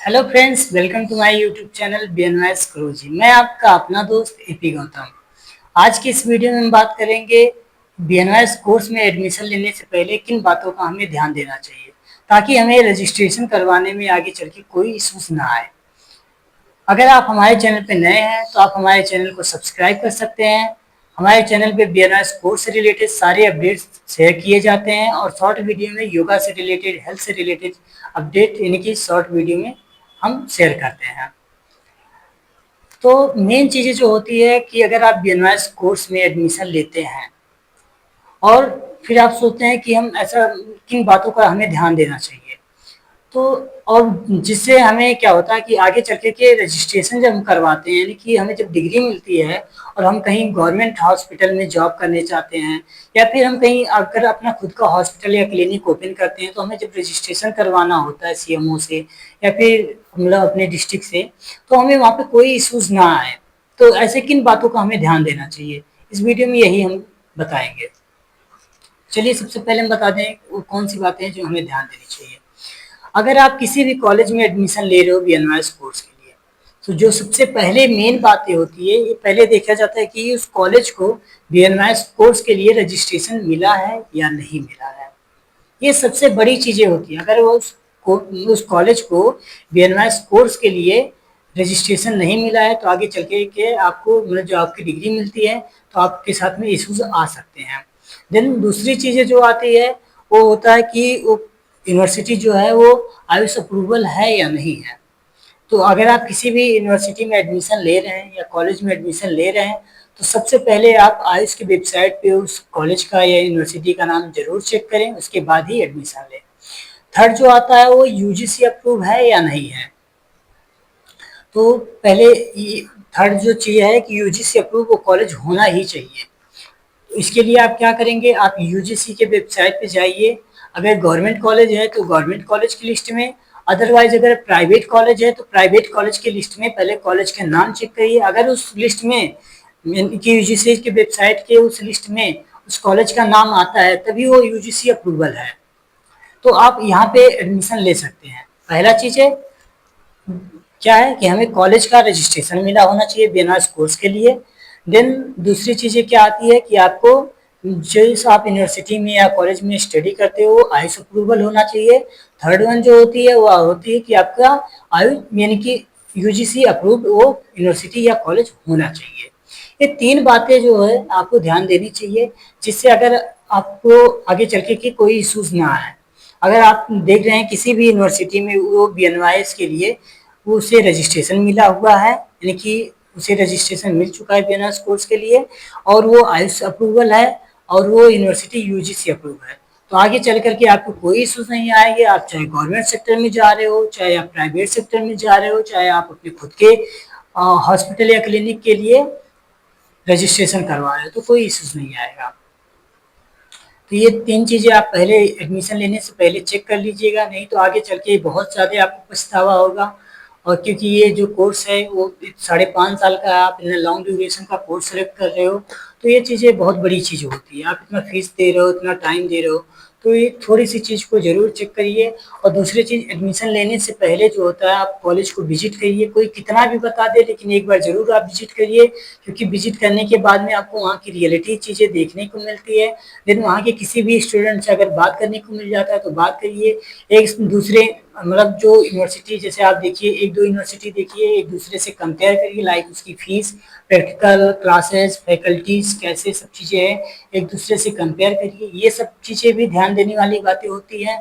Hello friends, welcome to my YouTube channel BNYS Guruji. मैं आपका अपना दोस्त एपी गौतम। आज की इस वीडियो में हम बात करेंगे बीएनवाईएस कोर्स में एडमिशन लेने से पहले किन बातों का हमें ध्यान देना चाहिए ताकि हमें रजिस्ट्रेशन करवाने में आगे चल के कोई इश्यूज ना आए। अगर आप हमारे चैनल पे नए हैं तो आप हमारे चैनल को सब्सक्राइब कर सकते हैं। हमारे चैनल पे बीएनवाईएस कोर्स से रिलेटेड सारे अपडेट्स शेयर किए जाते हैं और शॉर्ट वीडियो में योगा से रिलेटेड, हेल्थ से रिलेटेड अपडेट यानी कि शॉर्ट वीडियो में हम शेयर करते हैं। तो मेन चीज़ें जो होती है कि अगर आप बीएनवाईएस कोर्स में एडमिशन लेते हैं और फिर आप सोचते हैं कि हम ऐसा किन बातों का हमें ध्यान देना चाहिए, तो और जिससे हमें क्या होता है कि आगे चल के रजिस्ट्रेशन जब हम करवाते हैं यानी कि हमें जब डिग्री मिलती है और हम कहीं गवर्नमेंट हॉस्पिटल में जॉब करने चाहते हैं या फिर हम कहीं अगर अपना खुद का हॉस्पिटल या क्लिनिक ओपन करते हैं तो हमें जब रजिस्ट्रेशन करवाना होता है सीएमओ से या फिर मतलब अपने डिस्ट्रिक्ट से, तो हमें वहाँ पे कोई इश्यूज ना आए। तो ऐसे किन बातों का हमें ध्यान देना चाहिए, इस वीडियो में यही हम बताएंगे। चलिए सबसे पहले हम बता दें वो कौन सी बातें हैं जो हमें ध्यान देनी चाहिए। अगर आप किसी भी कॉलेज में एडमिशन ले रहे हो बीएनवाईएस कोर्स के लिए, तो जो सबसे पहले मेन बातें होती है, ये पहले देखा जाता है कि उस कॉलेज को बीएनवाईएस कोर्स के लिए रजिस्ट्रेशन मिला है या नहीं मिला है। ये सबसे बड़ी चीजें होती है। अगर वो उस कॉलेज को बीएनवाईएस कोर्स के लिए रजिस्ट्रेशन नहीं मिला है तो आगे चल के आपको मतलब जो आपकी डिग्री मिलती है तो आपके साथ में इश्यूज आ सकते हैं। देन दूसरी चीजें जो आती है वो होता है कि वो यूनिवर्सिटी जो है वो आयुष अप्रूवल है या नहीं है। तो अगर आप किसी भी यूनिवर्सिटी में एडमिशन ले रहे हैं या कॉलेज में एडमिशन ले रहे हैं तो सबसे पहले आप आयुष की वेबसाइट पे उस कॉलेज का या यूनिवर्सिटी का नाम जरूर चेक करें, उसके बाद ही एडमिशन लें। थर्ड जो आता है वो यूजीसी अप्रूव है या नहीं है। तो पहले थर्ड जो चीज़ है कि यूजीसी अप्रूव वो कॉलेज होना ही चाहिए। इसके लिए आप क्या करेंगे, आप यूजीसी के वेबसाइट पे जाइए। अगर गवर्नमेंट कॉलेज है तो गवर्नमेंट कॉलेज की लिस्ट में, अदरवाइज अगर प्राइवेट कॉलेज है तो प्राइवेट कॉलेज की लिस्ट में पहले कॉलेज के नाम चेक करिए। अगर उस लिस्ट में यूजीसी के वेबसाइट के उस लिस्ट में उस कॉलेज का नाम आता है तभी वो यूजीसी अप्रूवल है, तो आप यहाँ पे एडमिशन ले सकते हैं। पहला चीज़ है क्या है कि हमें कॉलेज का रजिस्ट्रेशन मिला होना चाहिए बीएनवाईएस कोर्स के लिए। देन दूसरी चीज़ें क्या आती है कि आपको जिस आप यूनिवर्सिटी में या कॉलेज में स्टडी करते हो आयुष अप्रूवल होना चाहिए। थर्ड वन जो होती है वो होती है कि आपका आयुष यानी कि यूजीसी अप्रूव वो यूनिवर्सिटी या कॉलेज होना चाहिए। ये तीन बातें जो है आपको ध्यान देनी चाहिए, जिससे अगर आपको आगे चल के कोई इशूज ना आए। अगर आप देख रहे हैं किसी भी यूनिवर्सिटी में वो बीएनवाईएस के लिए वो उसे रजिस्ट्रेशन मिला हुआ है यानी कि उसे रजिस्ट्रेशन मिल चुका है बीएनवाईएस कोर्स के लिए और वो आयुष अप्रूवल है और वो यूनिवर्सिटी यूजीसी अप्रूव है, तो आगे चल करके आपको कोई इशूज नहीं आएंगे। आप चाहे गवर्नमेंट सेक्टर में जा रहे हो, चाहे आप प्राइवेट सेक्टर में जा रहे हो, चाहे आप अपने खुद के हॉस्पिटल या क्लिनिक के लिए रजिस्ट्रेशन करवा रहे हो, तो कोई इशूज नहीं आएगा। तो ये तीन चीज़ें आप पहले एडमिशन लेने से पहले चेक कर लीजिएगा, नहीं तो आगे चल के बहुत ज़्यादा आपको पछतावा होगा। और क्योंकि ये जो कोर्स है वो 5.5 साल का है, आप इतना लॉन्ग ड्यूरेशन का कोर्स सेलेक्ट कर रहे हो, तो ये चीज़ें बहुत बड़ी चीज़ होती है। आप इतना फीस दे रहे हो, इतना टाइम दे रहे हो, तो ये थोड़ी सी चीज़ को ज़रूर चेक करिए। और दूसरी चीज़, एडमिशन लेने से पहले जो होता है आप कॉलेज को विजिट करिए। कोई कितना भी बता दे लेकिन एक बार ज़रूर आप विजिट करिए, क्योंकि विजिट करने के बाद में आपको वहाँ की रियलिटी चीज़ें देखने को मिलती है। लेकिन वहाँ के किसी भी स्टूडेंट से अगर बात करने को मिल जाता है तो बात करिए। एक दूसरे मतलब जो यूनिवर्सिटी, जैसे आप देखिए एक दो यूनिवर्सिटी देखिए, एक दूसरे से कंपेयर करिए, लाइक उसकी फीस, प्रैक्टिकल क्लासेस, फैकल्टीज कैसे सब चीज़ें हैं, एक दूसरे से कंपेयर करिए। ये सब चीज़ें भी ध्यान देने वाली बातें होती हैं।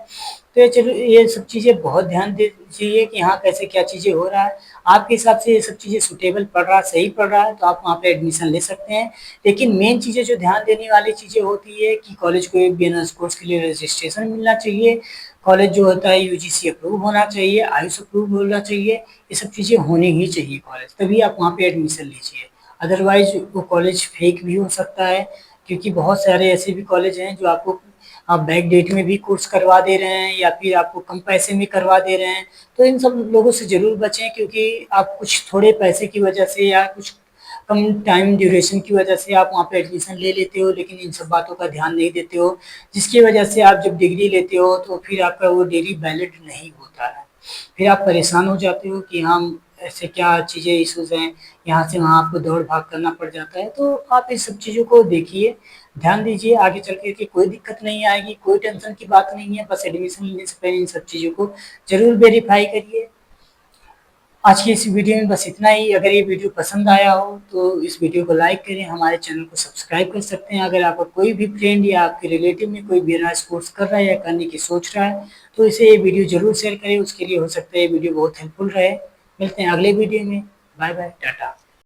तो ये चलो ये सब चीज़ें बहुत ध्यान दे चाहिए कि हाँ कैसे क्या चीज़ें हो रहा है। आपके हिसाब से ये सब चीज़ें सूटेबल पड़ रहा है, सही पड़ रहा है, तो आप वहाँ पे एडमिशन ले सकते हैं। लेकिन मेन चीज़ें जो ध्यान देने वाली चीज़ें होती है कि कॉलेज को बीएनवाईएस कोर्स के लिए रजिस्ट्रेशन मिलना चाहिए, कॉलेज जो होता है यूजीसी अप्रूव होना चाहिए, आयुष अप्रूव होना चाहिए। ये सब चीज़ें होनी ही चाहिए कॉलेज, तभी आप वहाँ पे एडमिशन लीजिए। अदरवाइज वो कॉलेज फेक भी हो सकता है, क्योंकि बहुत सारे ऐसे भी कॉलेज हैं जो आपको आप बैक डेट में भी कोर्स करवा दे रहे हैं या फिर आपको कम पैसे में करवा दे रहे हैं। तो इन सब लोगों से ज़रूर बचें, क्योंकि आप कुछ थोड़े पैसे की वजह से या कुछ कम टाइम ड्यूरेशन की वजह से आप वहाँ पे एडमिशन ले लेते हो, लेकिन इन सब बातों का ध्यान नहीं देते हो, जिसकी वजह से आप जब डिग्री लेते हो तो फिर आपका वो डिग्री वैलिड नहीं होता है। फिर आप परेशान हो जाते हो कि हम ऐसे क्या चीज़ें इश्यूज़ हैं, यहाँ से वहाँ आपको दौड़-भाग करना पड़ जाता है। तो आप इस सब चीज़ों को देखिए, ध्यान दीजिए, आगे चल कर के कोई दिक्कत नहीं आएगी, कोई टेंशन की बात नहीं है, बस एडमिशन लेने से पहले इन सब चीज़ों को ज़रूर वेरीफ़ाई करिए। आज की इस वीडियो में बस इतना ही। अगर ये वीडियो पसंद आया हो तो इस वीडियो को लाइक करें, हमारे चैनल को सब्सक्राइब कर सकते हैं। अगर आपका कोई भी फ्रेंड या आपके रिलेटिव में कोई बीएनएस कोर्स कर रहा है या करने की सोच रहा है तो इसे ये वीडियो ज़रूर शेयर करें, उसके लिए हो सकता है ये वीडियो बहुत हेल्पफुल रहे। मिलते हैं अगले वीडियो में। Bye bye, Tata.